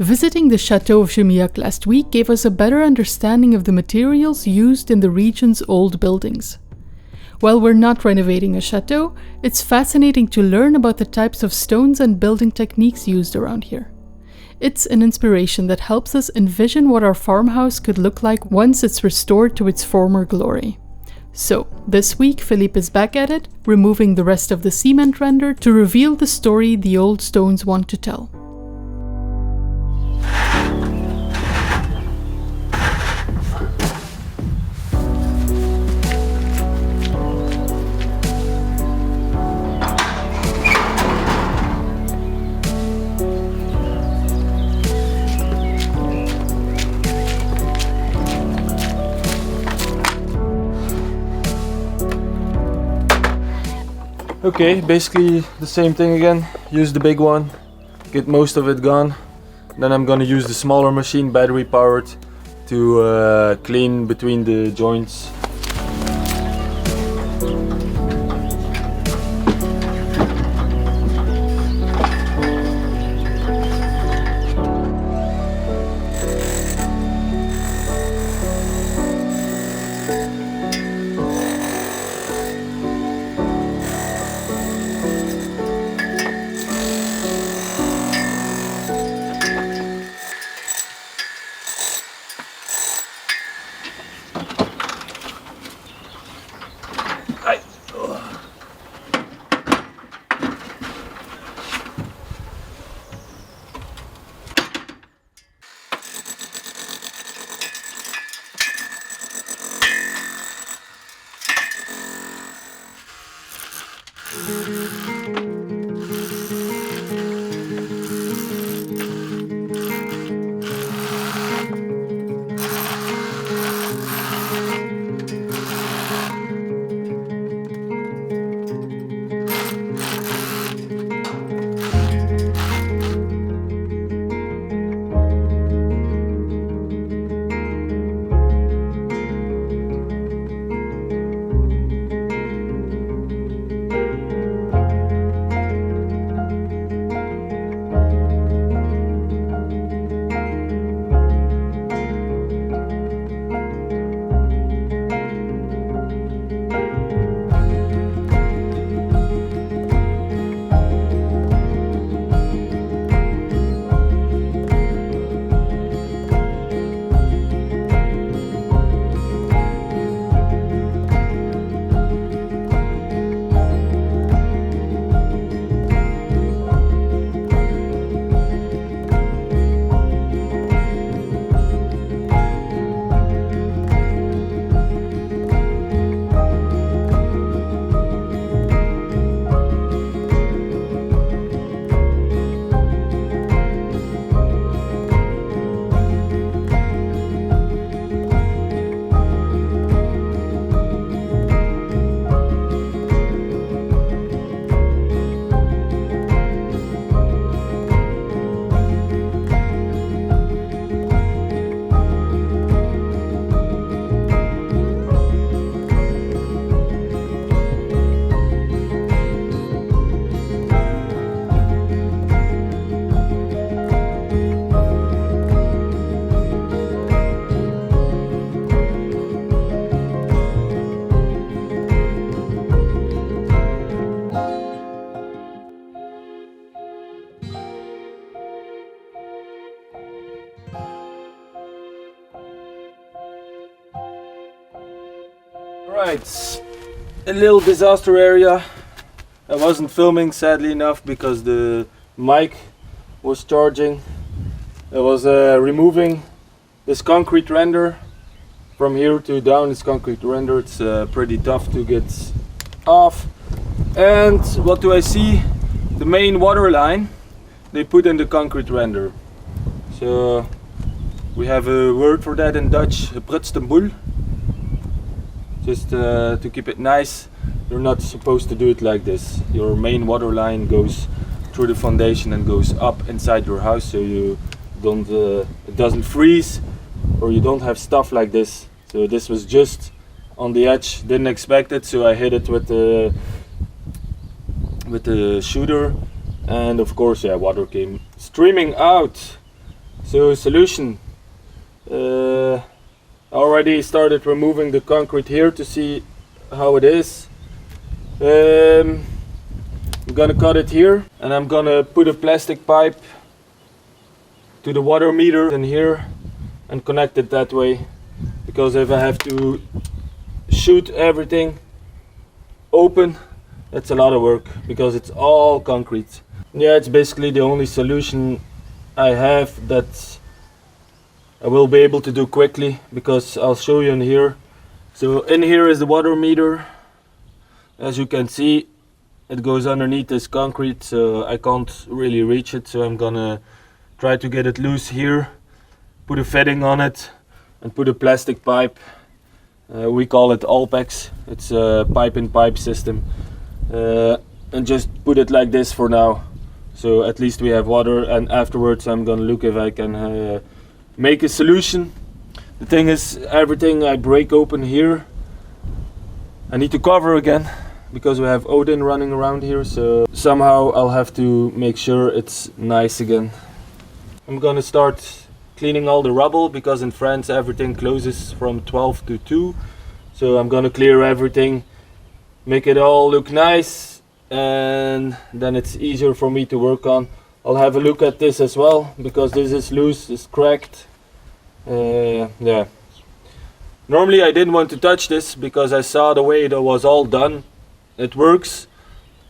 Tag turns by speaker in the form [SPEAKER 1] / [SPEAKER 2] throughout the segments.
[SPEAKER 1] Visiting the Château of Jumilhac last week gave us a better understanding of the materials used in the region's old buildings. While we're not renovating a chateau, it's fascinating to learn about the types of stones and building techniques used around here. It's an inspiration that helps us envision what our farmhouse could look like once it's restored to its former glory. So, this week Philippe is back at it, removing the rest of the cement render to reveal the story the old stones want to tell.
[SPEAKER 2] Okay, basically the same thing again. Use the big one, get most of it gone. Then I'm gonna use the smaller machine, battery powered, to clean between the joints. Right, a little disaster area. I wasn't filming sadly enough because the mic was charging. I was removing this concrete render from here to down. This concrete render, it's pretty tough to get off. And what do I see? The main water line they put in the concrete render. So we have a word for that in Dutch, prutstenboel. Just to keep it nice, you're not supposed to do it like this. Your main water line goes through the foundation and goes up inside your house, so you don't it doesn't freeze, or you don't have stuff like this. So this was just on the edge, didn't expect it, so I hit it with the shooter, and of course, yeah, water came streaming out. So solution. I already started removing the concrete here to see how it is. I'm gonna cut it here and I'm gonna put a plastic pipe to the water meter in here and connect it that way, because if I have to shoot everything open, that's a lot of work because it's all concrete. Yeah, it's basically the only solution I have that I will be able to do quickly, because I'll show you in here. So in here is the water meter. As you can see, it goes underneath this concrete, so I can't really reach it, so I'm gonna try to get it loose here, put a fitting on it and put a plastic pipe. We call it Alpex. It's a pipe-in-pipe system, and just put it like this for now, so at least we have water, and afterwards I'm gonna look if I can make a solution. The thing is, everything I break open here I need to cover again, because we have Odin running around here, so somehow I'll have to make sure it's nice again. I'm gonna start cleaning all the rubble, because in France everything closes from 12 to 2, so I'm gonna clear everything, make it all look nice, and then it's easier for me to work on. I'll have a look at this as well, because this is loose, it's cracked. Yeah. Normally I didn't want to touch this because I saw the way it was all done. It works,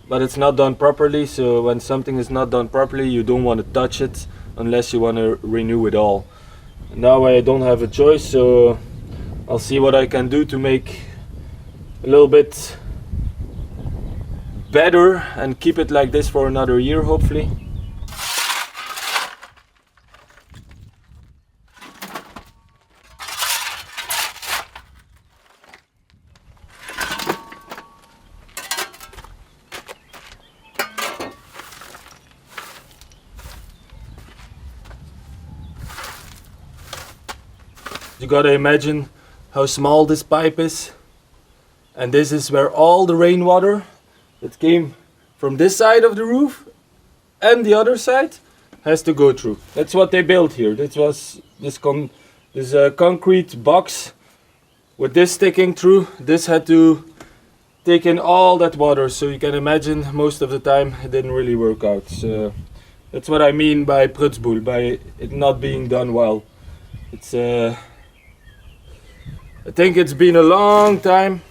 [SPEAKER 2] but it's not done properly, so when something is not done properly you don't want to touch it unless you want to renew it all. Now I don't have a choice, so I'll see what I can do to make a little bit better and keep it like this for another year, hopefully. You gotta imagine how small this pipe is, and this is where all the rainwater that came from this side of the roof and the other side has to go through. That's what they built here. This was this concrete box with this sticking through. This had to take in all that water, so you can imagine most of the time it didn't really work out. So that's what I mean by prutsboel, by it not being done well. It's I think it's been a long time.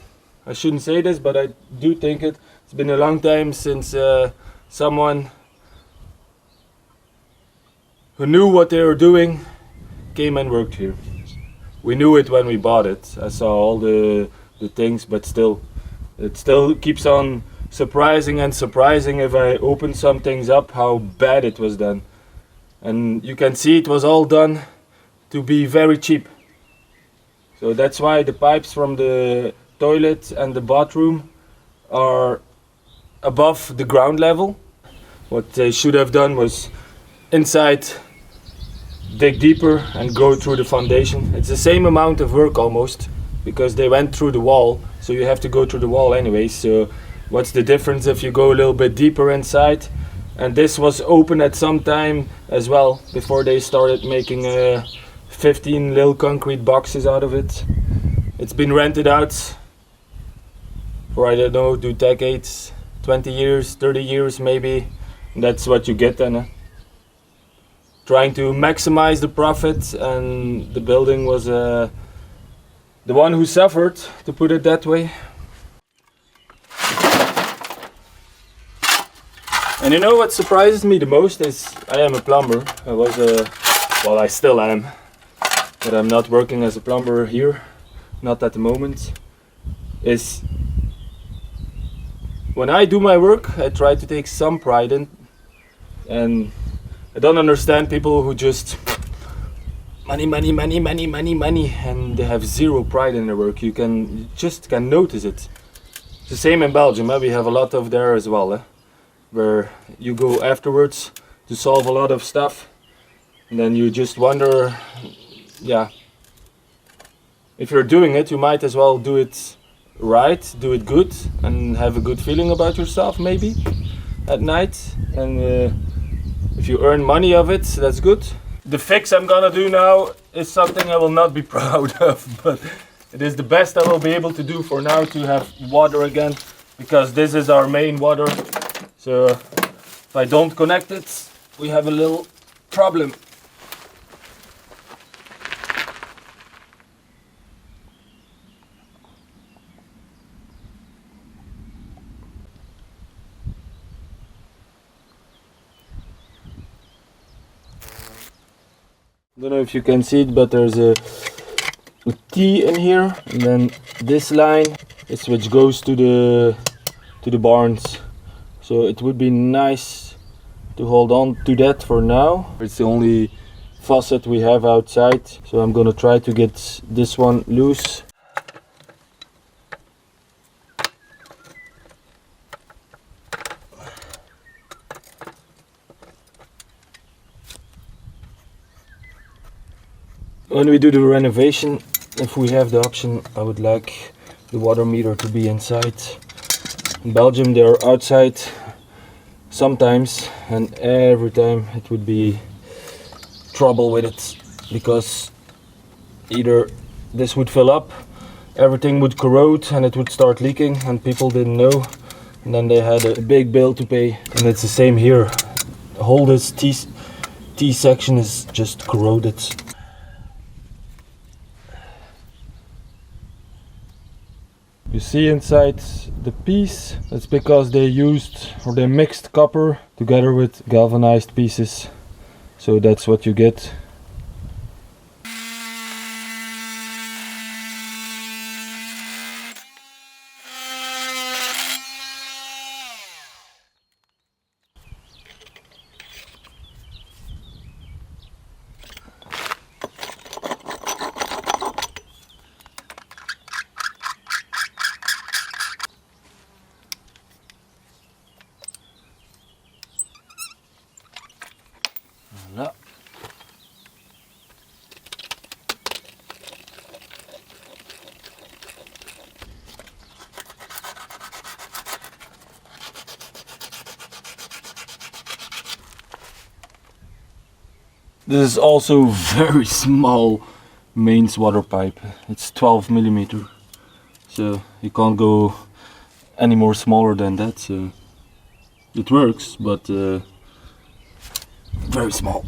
[SPEAKER 2] I shouldn't say this, but I do think it's been a long time since someone who knew what they were doing came and worked here. We knew it when we bought it. I saw all the things, but still, it still keeps on surprising and surprising if I open some things up how bad it was done. And you can see it was all done to be very cheap. So that's why the pipes from the toilet and the bathroom are above the ground level. What they should have done was inside dig deeper and go through the foundation. It's the same amount of work almost, because they went through the wall, so you have to go through the wall anyway. So what's the difference if you go a little bit deeper inside? And this was open at some time as well, before they started making 15 little concrete boxes out of it. It's been rented out for, I don't know, 2 decades, 20 years, 30 years maybe. And that's what you get then. Trying to maximize the profit, and the building was the one who suffered, to put it that way. And you know what surprises me the most is, I am a plumber. Well, I still am. But I'm not working as a plumber here, not at the moment, is when I do my work, I try to take some pride in, and I don't understand people who just money, and they have zero pride in their work. You just can notice it. It's the same in Belgium, we have a lot of there as well, where you go afterwards to solve a lot of stuff, and then you just wonder, yeah, if you're doing it, you might as well do it right, do it good, and have a good feeling about yourself maybe at night. And if you earn money of it, that's good. The fix I'm gonna do now is something I will not be proud of, but it is the best I will be able to do for now to have water again, because this is our main water. So if I don't connect it, we have a little problem. I don't know if you can see it, but there's a T in here, and then this line is which goes to the barns. So it would be nice to hold on to that for now. It's the only faucet we have outside, so I'm gonna try to get this one loose. When we do the renovation, if we have the option, I would like the water meter to be inside. In Belgium they are outside sometimes, and every time it would be trouble with it, because either this would fill up, everything would corrode and it would start leaking, and people didn't know, and then they had a big bill to pay. And it's the same here. The whole this T section is just corroded. You see inside the piece, that's because they used or they mixed copper together with galvanized pieces. So that's what you get. Voilà. This is also very small mains water pipe. It's 12 millimeter, so you can't go any more smaller than that. So it works, but very small.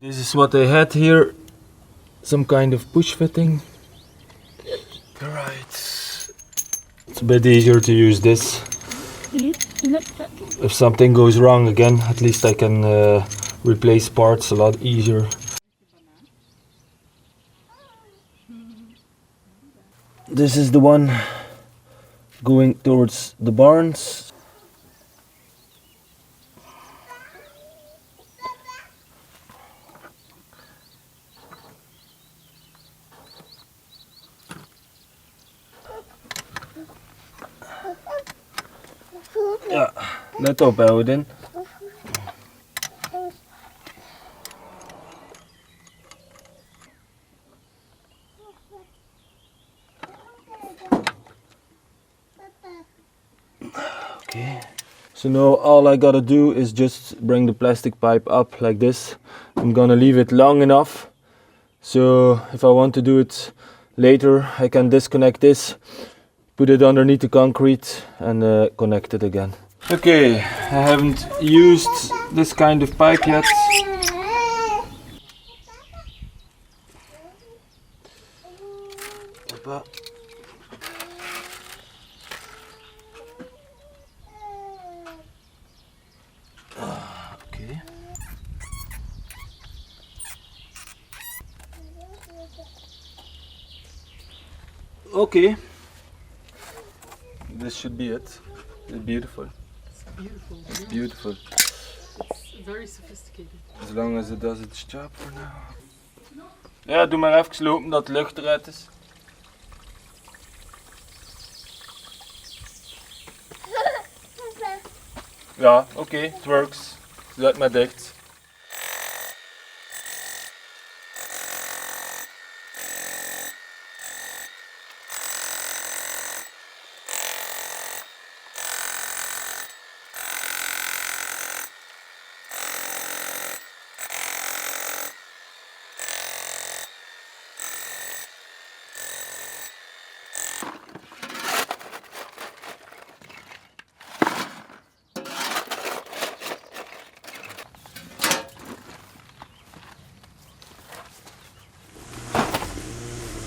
[SPEAKER 2] This is what I had here, some kind of push fitting. Alright, it's a bit easier to use this. If something goes wrong again, at least I can replace parts a lot easier. This is the one going towards the barns. Ja, let ophouden. Okay. So now all I gotta do is just bring the plastic pipe up like this. I'm gonna leave it long enough, so if I want to do it later, I can disconnect this, put it underneath the concrete and connect it again. Okay, I haven't used this kind of pipe yet. Okay. Okay. This should be it. It's beautiful.
[SPEAKER 3] Beautiful.
[SPEAKER 2] It's beautiful.
[SPEAKER 1] Very sophisticated.
[SPEAKER 2] As long as it does its job for now. Ja, doe maar even lopen dat de lucht eruit is. Ja, oké, it works. Zet maar dicht.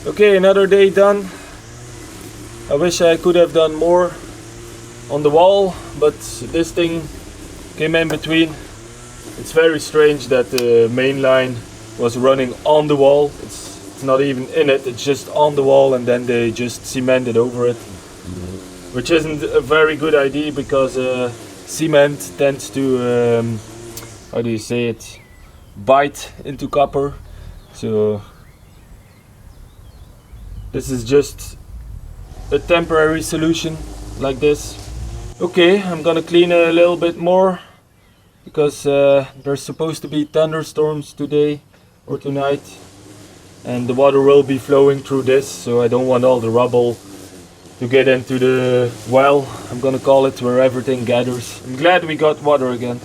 [SPEAKER 2] Okay, another day done. I wish I could have done more on the wall, but this thing came in between. It's very strange that the main line was running on the wall. It's not even in it, it's just on the wall, and then they just cemented over it. Which isn't a very good idea because cement tends to, how do you say it, bite into copper. So this is just a temporary solution like this. Okay, I'm gonna clean a little bit more because there's supposed to be thunderstorms today or tonight, and the water will be flowing through this, so I don't want all the rubble to get into the well, I'm gonna call it, where everything gathers. I'm glad we got water again.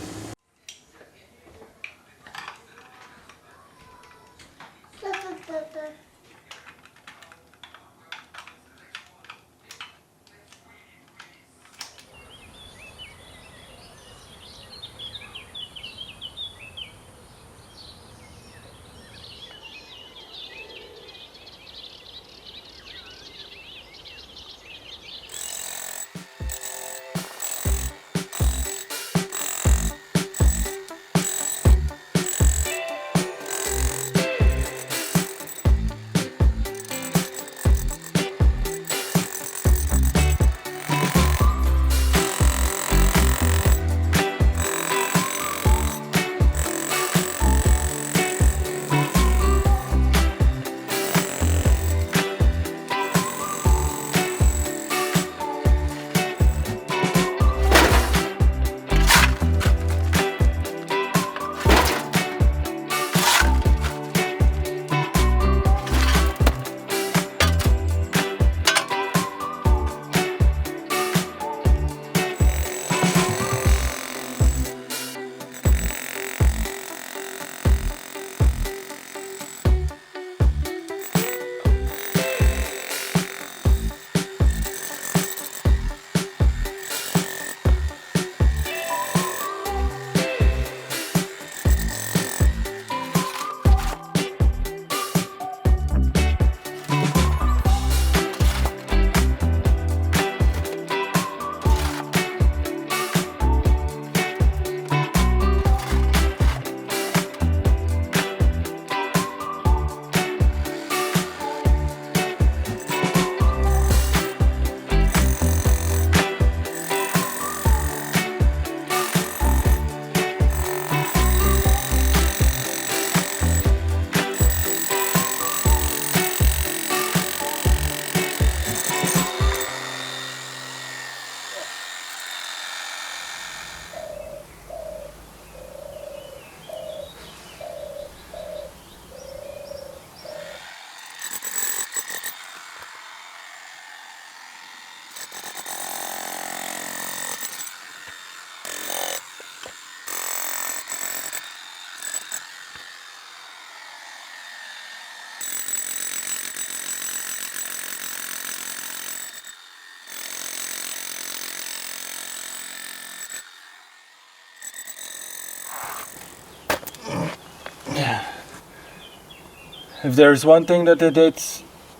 [SPEAKER 2] If there's one thing that they did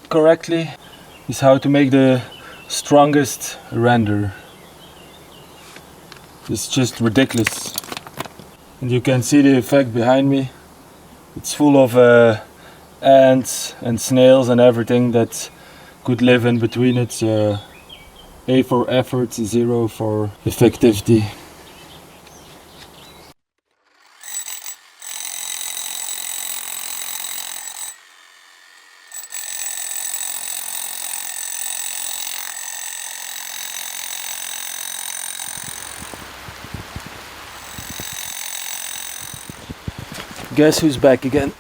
[SPEAKER 2] correctly, is how to make the strongest render. It's just ridiculous. And you can see the effect behind me. It's full of ants and snails and everything that could live in between it. So A for effort, 0 for effectivity. Guess who's back again?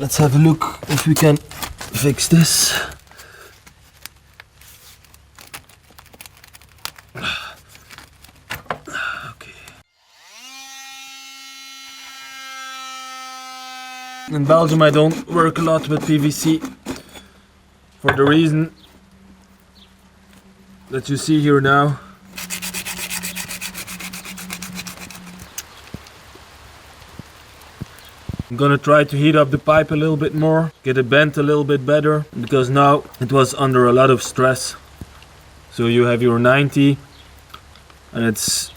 [SPEAKER 2] Let's have a look if we can fix this. Okay. In Belgium I don't work a lot with PVC for the reason that you see here now. I'm gonna try to heat up the pipe a little bit more, get it bent a little bit better, because now it was under a lot of stress. So you have your 90 and it's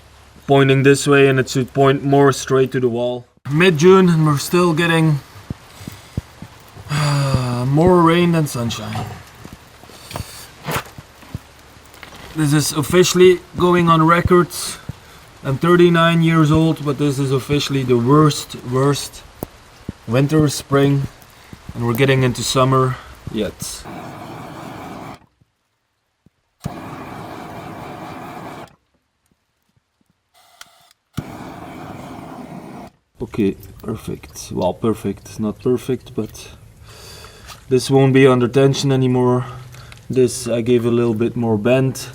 [SPEAKER 2] pointing this way, and it should point more straight to the wall. Mid-June and we're still getting more rain than sunshine. This is officially going on record. I'm 39 years old, but this is officially the worst winter, spring, and we're getting into summer yet. Okay, perfect. Well, perfect, not perfect, but this won't be under tension anymore. This I gave a little bit more bend,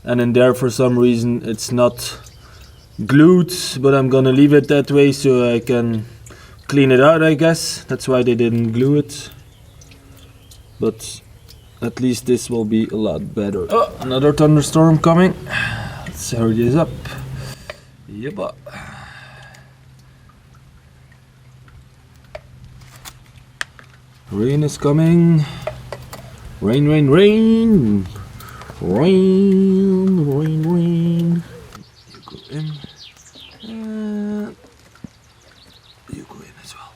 [SPEAKER 2] and in there for some reason it's not glued, but I'm gonna leave it that way so I can clean it out, I guess. That's why they didn't glue it. But at least this will be a lot better. Oh, another thunderstorm coming. Let's hurry this up. Yep. Rain is coming. Rain, rain, rain. Rain, rain, rain. You go in. You go in as well.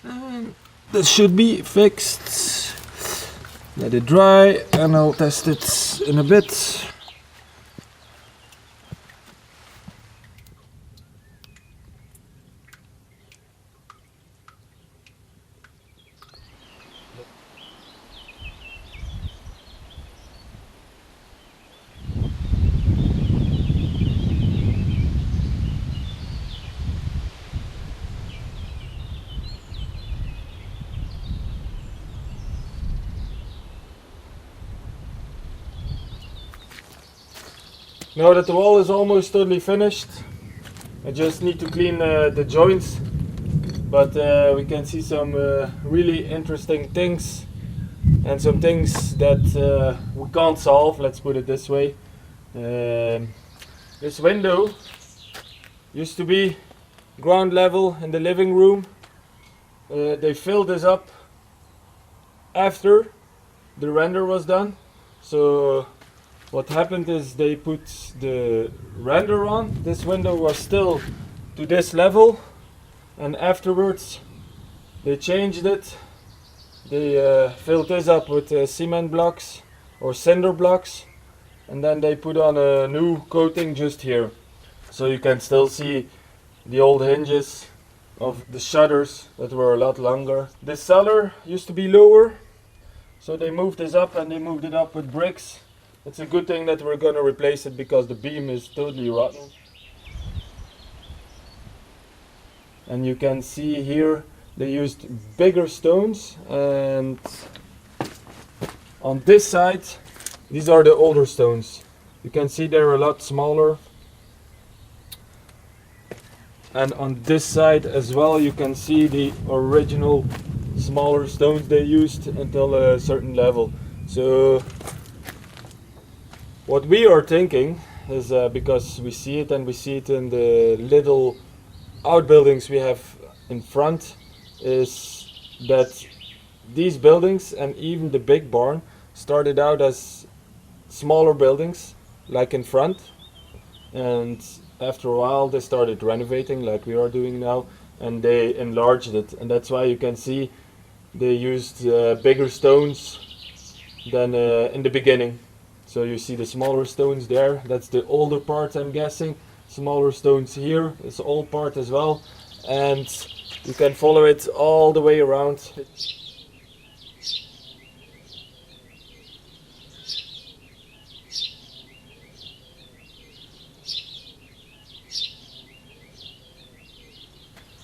[SPEAKER 2] And this should be fixed. Let it dry and I'll test it in a bit. Now that the wall is almost totally finished, I just need to clean the joints, but we can see some really interesting things and some things that we can't solve, let's put it this way. This window used to be ground level in the living room. They filled this up after the render was done. So what happened is they put the render on. This window was still to this level, and afterwards they changed it. They filled this up with cement blocks or cinder blocks, and then they put on a new coating just here. So you can still see the old hinges of the shutters that were a lot longer. This cellar used to be lower, so they moved this up, and they moved it up with bricks. It's a good thing that we're gonna replace it because the beam is totally rotten. And you can see here they used bigger stones, and on this side these are the older stones. You can see they're a lot smaller. And on this side as well you can see the original smaller stones they used until a certain level. So what we are thinking is, because we see it and we see it in the little outbuildings we have in front, is that these buildings and even the big barn started out as smaller buildings, like in front, and after a while they started renovating like we are doing now, and they enlarged it, and that's why you can see they used bigger stones than in the beginning. So you see the smaller stones there, that's the older part I'm guessing, smaller stones here, it's old part as well, and you can follow it all the way around.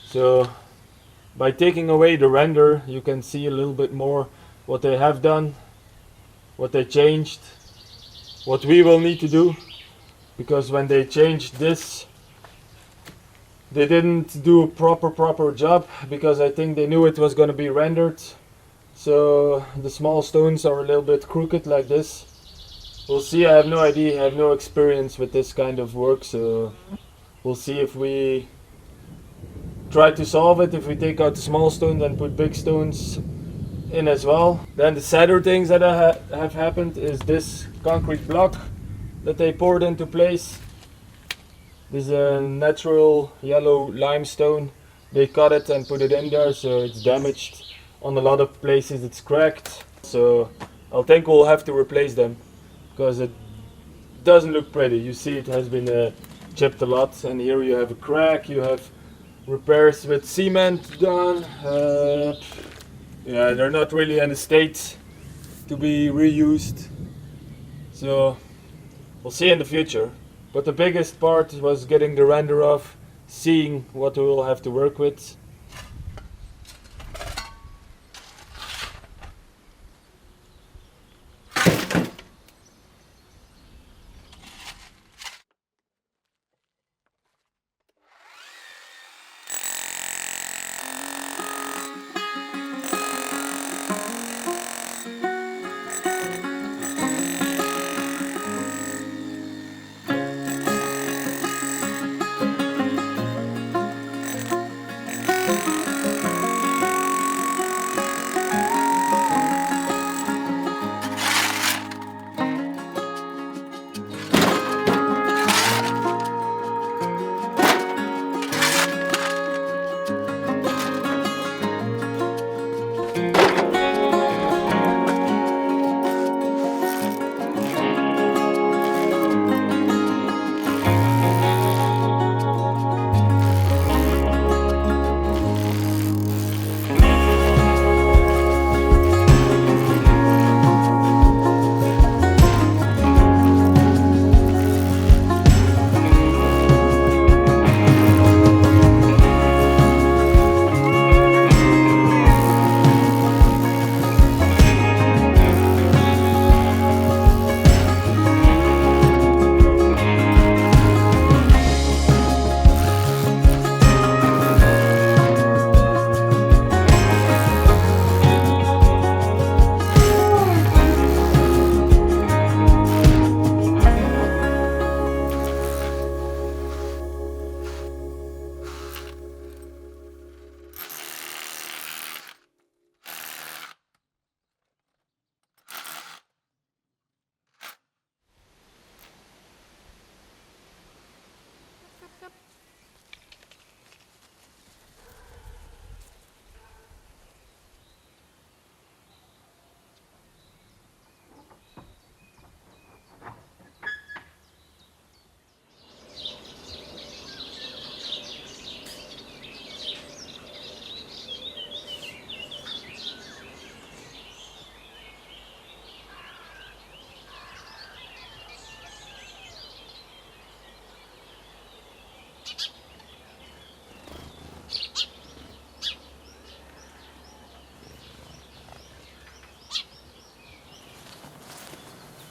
[SPEAKER 2] So by taking away the render, you can see a little bit more what they have done, what they changed, what we will need to do, because when they changed this, they didn't do a proper job, because I think they knew it was going to be rendered. So the small stones are a little bit crooked like this. We'll see, I have no idea, I have no experience with this kind of work, so we'll see if we try to solve it, if we take out the small stones and put big stones in as well. Then the sadder things that have happened is this concrete block that they poured into place. This is a natural yellow limestone. They cut it and put it in there, so it's damaged. On a lot of places it's cracked, so I think we'll have to replace them, because it doesn't look pretty. You see it has been chipped a lot, and here you have a crack, you have repairs with cement done. Yeah, they're not really in a state to be reused, so we'll see in the future. But the biggest part was getting the render off, seeing what we will have to work with.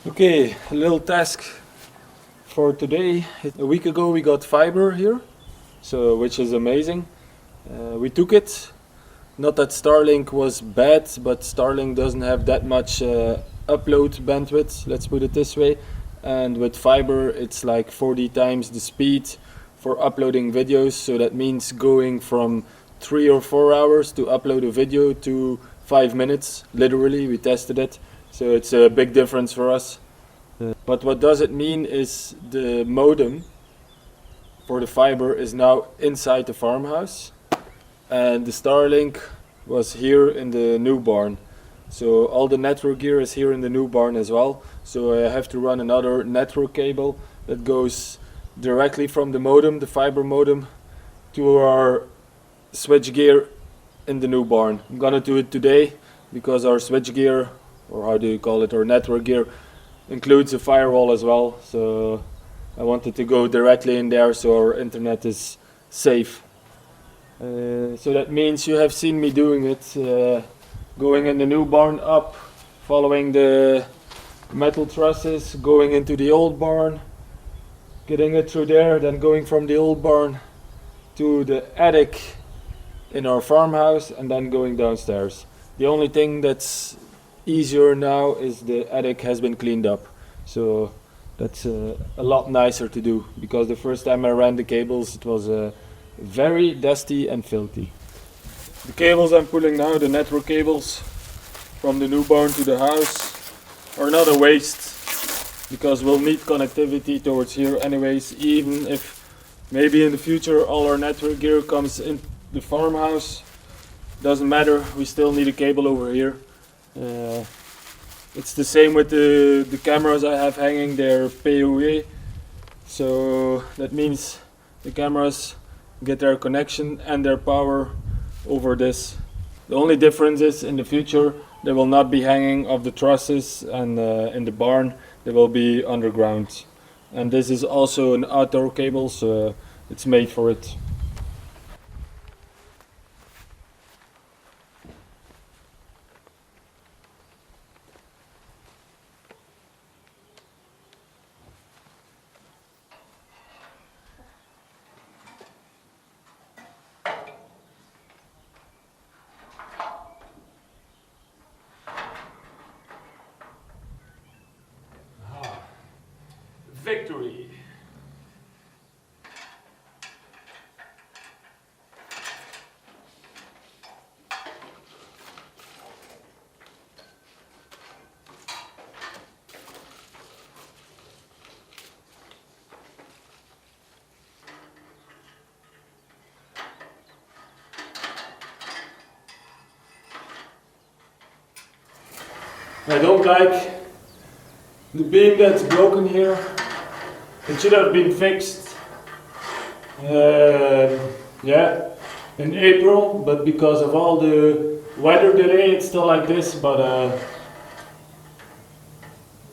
[SPEAKER 2] Okay, a little task for today. A week ago we got fiber here, so which is amazing. We took it. Not that Starlink was bad, but Starlink doesn't have that much upload bandwidth, let's put it this way. And with fiber it's like 40 times the speed for uploading videos, so that means going from 3 or 4 hours to upload a video to 5 minutes, literally. We tested it, so it's a big difference for us. But what does it mean is the modem for the fiber is now inside the farmhouse, and the Starlink was here in the new barn. So all the network gear is here in the new barn as well. So I have to run another network cable that goes directly from the modem, the fiber modem, to our switch gear in the new barn. I'm gonna do it today because our switch gear, or how do you call it, our network gear, includes a firewall as well. So I wanted to go directly in there so our internet is safe. So that means you have seen me doing it, going in the new barn up, following the metal trusses, going into the old barn, getting it through there, then going from the old barn to the attic in our farmhouse, and then going downstairs. The only thing that's easier now is the attic has been cleaned up, so that's a lot nicer to do, because the first time I ran the cables it was very dusty and filthy. The cables I'm pulling now, the network cables from the new barn to the house, are not a waste, because we'll need connectivity towards here anyways, even if maybe in the future all our network gear comes in the farmhouse. Doesn't matter, we still need a cable over here. It's the same with the cameras I have hanging, they're PoE, so that means the cameras get their connection and their power over this. The only difference is in the future they will not be hanging off the trusses and in the barn, they will be underground. And this is also an outdoor cable, so it's made for it. Victory! I don't like the beam that's broken here. It should have been fixed, in April, but because of all the weather delay, it's still like this. But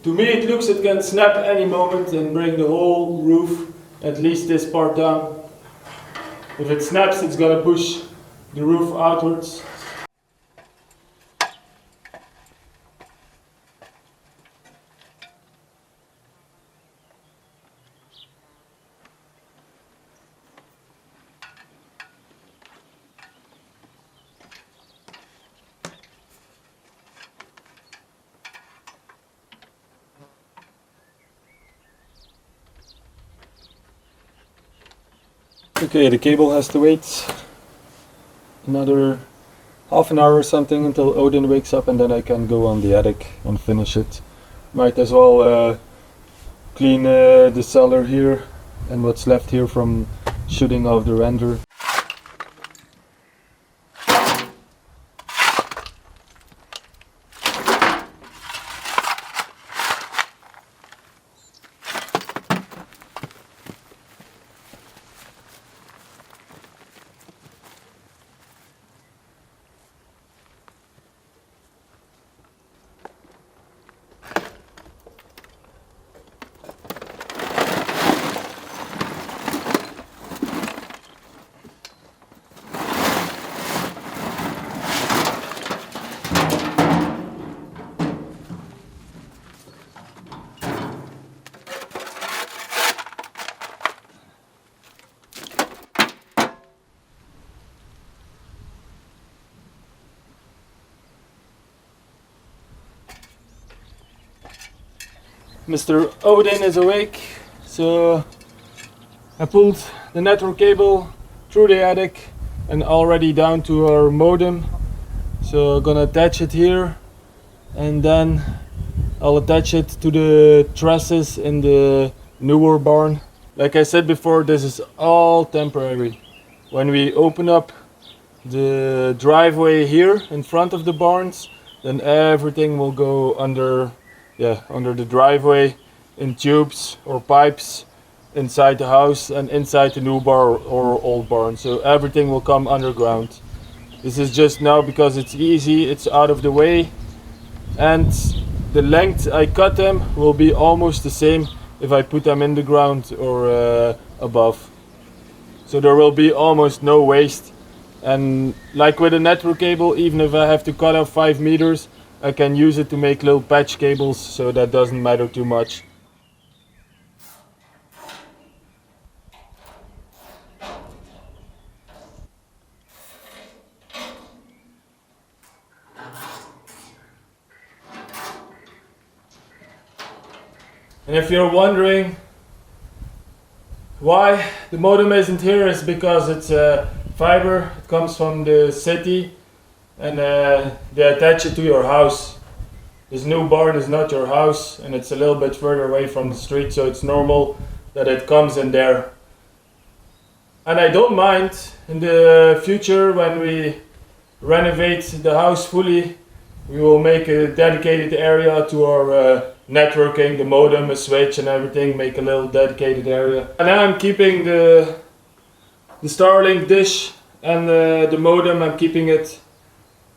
[SPEAKER 2] to me, it looks it can snap any moment and bring the whole roof, at least this part, down. If it snaps, it's gonna push the roof outwards. Okay, the cable has to wait another half an hour or something until Odin wakes up, and then I can go on the attic and finish it. Might as well clean the cellar here and what's left here from shooting off the render. Mr. Odin is awake, so I pulled the network cable through the attic and already down to our modem. So I'm gonna attach it here, and then I'll attach it to the trusses in the newer barn. Like I said before, this is all temporary. When we open up the driveway here in front of the barns, then everything will go under the driveway in tubes or pipes inside the house and inside the new barn or old barn. So everything will come underground. This is just now because it's easy, it's out of the way, and the length I cut them will be almost the same if I put them in the ground or above. So there will be almost no waste. And like with a network cable, even if I have to cut off 5 meters, I can use it to make little patch cables, so that doesn't matter too much. And if you're wondering why the modem isn't here, it's because it's fiber. It comes from the city, and they attach it to your house. This new barn is not your house, and it's a little bit further away from the street, so it's normal that it comes in there. And I don't mind in the future when we renovate the house fully, we will make a dedicated area to our networking, the modem, a switch and everything, make a little dedicated area. And now I'm keeping the Starlink dish and the modem, I'm keeping it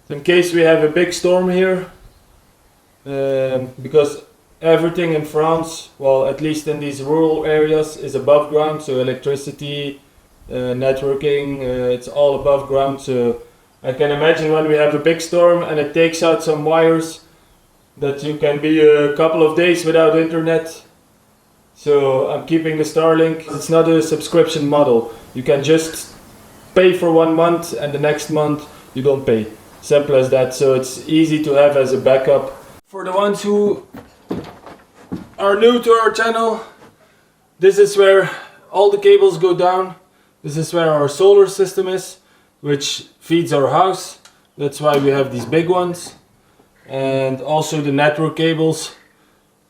[SPEAKER 2] in case we have a big storm here. Because everything in France, well, at least in these rural areas, is above ground, so electricity, networking, it's all above ground. So I can imagine when we have a big storm and it takes out some wires, that you can be a couple of days without internet. So I'm keeping the Starlink. It's not a subscription model. You can just pay for 1 month and the next month you don't pay. Simple as that. So it's easy to have as a backup. For the ones who are new to our channel, this is where all the cables go down. This is where our solar system is, which feeds our house. That's why we have these big ones. And also the network cables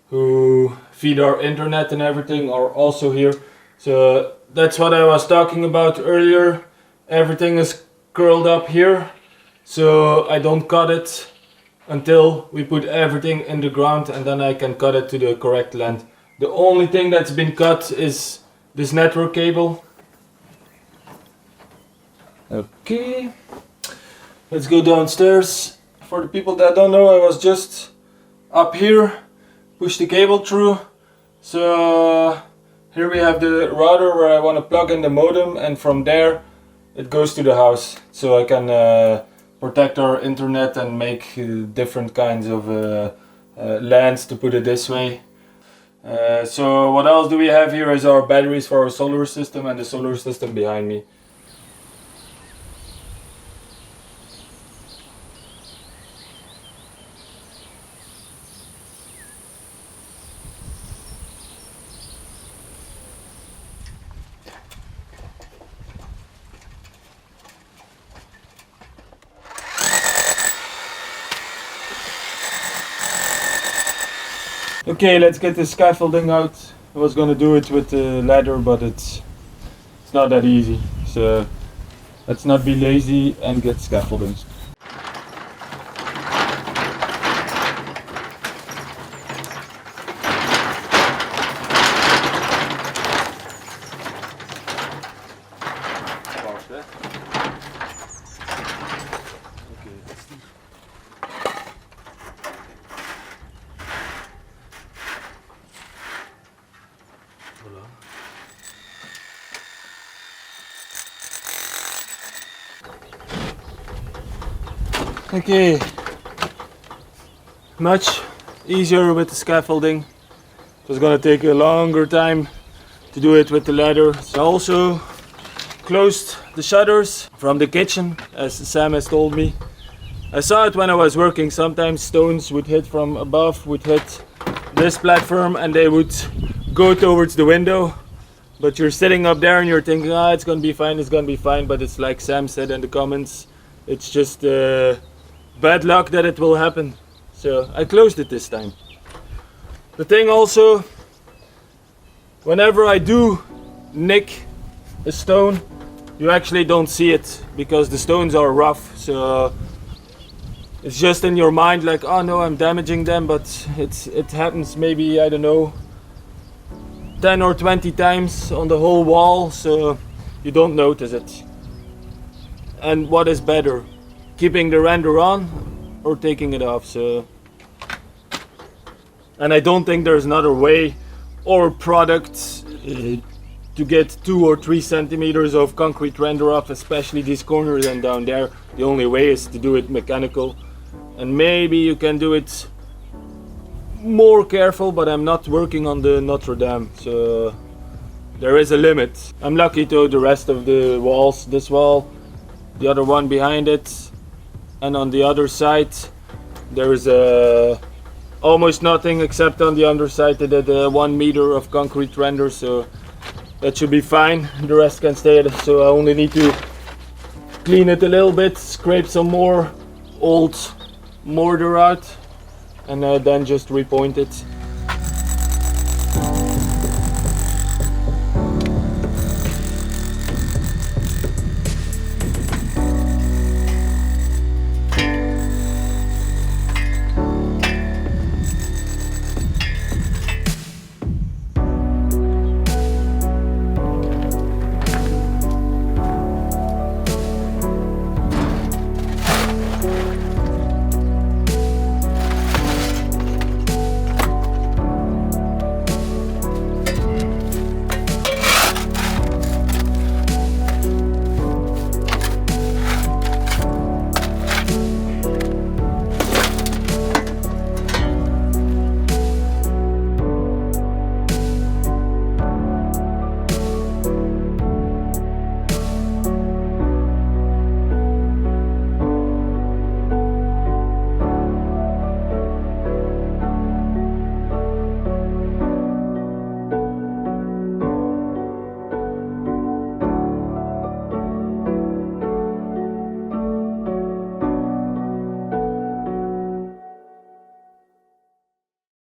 [SPEAKER 2] who feed our internet and everything are also here. So that's what I was talking about earlier. Everything is curled up here, so I don't cut it until we put everything in the ground, and then I can cut it to the correct length. The only thing that's been cut is this network cable. Okay, let's go downstairs. For the people that don't know, I was just up here, push the cable through. So here we have the router where I want to plug in the modem, and from there it goes to the house. So I can protect our internet and make different kinds of LANs, to put it this way. So what else do we have here is our batteries for our solar system and the solar system behind me. Okay, let's get the scaffolding out. I was gonna do it with the ladder, but it's not that easy. So let's not be lazy and get scaffolding. Okay, much easier with the scaffolding. It was gonna take a longer time to do it with the ladder. So I also closed the shutters from the kitchen, as Sam has told me. I saw it when I was working. Sometimes stones would hit from above, would hit this platform, and they would go towards the window. But you're sitting up there and you're thinking, it's gonna be fine, it's gonna be fine. But it's like Sam said in the comments, it's just bad luck that it will happen. So I closed it this time. The thing also, whenever I do nick a stone, you actually don't see it because the stones are rough, so it's just in your mind like, oh no, I'm damaging them, but it happens maybe, I don't know, 10 or 20 times on the whole wall, so you don't notice it. And what is better, keeping the render on or taking it off? So, and I don't think there's another way or product to get 2 or 3 centimeters of concrete render off, especially these corners and down there. The only way is to do it mechanical, and maybe you can do it more careful, but I'm not working on the Notre Dame, so there is a limit. I'm lucky though, the rest of the walls, this wall, the other one behind it, and on the other side there is almost nothing, except on the underside they did 1 meter of concrete render, so that should be fine. The rest can stay, so I only need to clean it a little bit, scrape some more old mortar out, and then just repoint it.